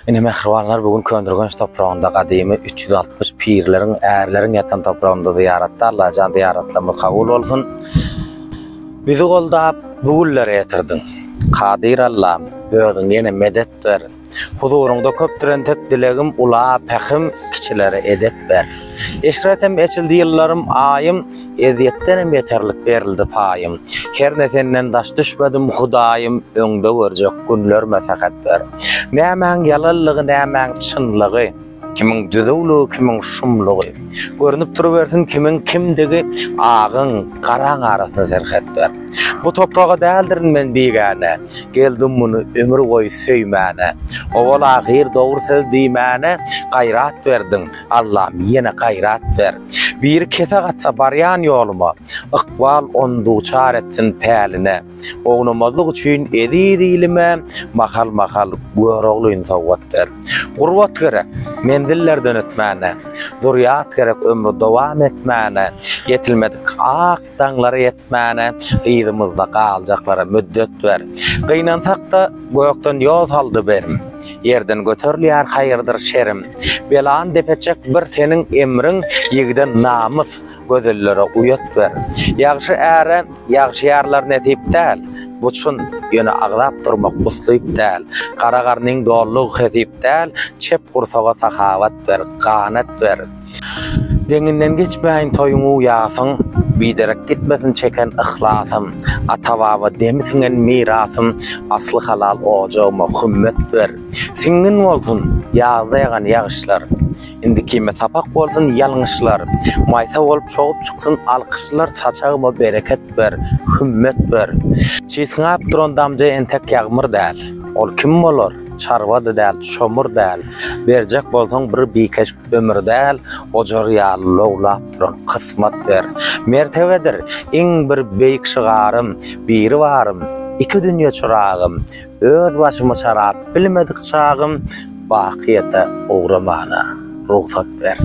Ine mehribanlar bugün Köndürgünç toprağında kadimi 360 pirlerin, erlerin yatan toprağında ziyaretde Allah can ziyaretlerimiz kabul olsun. Bizi golda bugüllere yetirdin. Kadir Allah'ım, özün yine medet ver. Huzurunda köptüren tek dilegim ula pehim kiçilere edep ver. Eşretem eçildi yıllarım ayım, eziyettenim yeterlik verildi payım. Her nesenden daş düşmedim hudayım, öňde görjek günler mesakat ver. Nämen yalallygy, nämen çynlygy, kimin düdüwlügi, kimin şumlygy. Görünüp turuversin kimin kimdigi, ağın, garaň arasyna serhet ver. Bu toprağa däldirin men bigane, geldim bunu ömür boyu söýmäne. Owal ahir dogry söz diýmäne, gaýrat verdin. Allah'ım yine gaýrat ver. Bir kese gatsa baryan ýoluma, ykbal on duçar etsin päline. Ognamazlyk üçin edi dilime, mahal görogly sowgat ver. Gurbat gerek, mendillerden ötmäne. Zuriyat gerek ömrü dowam etmäne. Yetilmedik ak daňlara yetmäne. Ýydymyzda galjaklara müddet ver. Gynansak da gökden ýol saldy berim. Yerden götürlýär haýyrdyr şerim. Belan depecek bir senin emrin, ýigden namys gözellere uyat ver. Ýagşy äre, ýagşy ýarlar netip däl. Buçun ýöne aglap durmak buslyp däl. Kara garnyň dollygy hetip däl. Çep gursaga sahawat ver, ganat ver. Deňinden geçmeýän toýuňy ýasyň, biderek gitmesin çeken ihlasym, ata-baba demisiňen mirasym, asly halal ojagma hümmet ver. Siňin bolsun ýagdaýan ýagyşlar, indikime sapak bolsun ýalňyşlar, maýsa bolup şoğup çyksyn alkyşlar, saçagma bereket ver, hümmet ver. Çysyňap duran damja entek ýagmyr däl, ol kim bolar? Çarwada däl, şomur däl. Berjek bolsaň bir bikeş ömür däl, ojar ýaly lowlap duran kysmat ver. Mertebedir iň bir beýik şygarym, biri barym, iki dünýä çyragym, öz başyma çarap bilmedik çağım, bakyata ugramana ruhsat ver.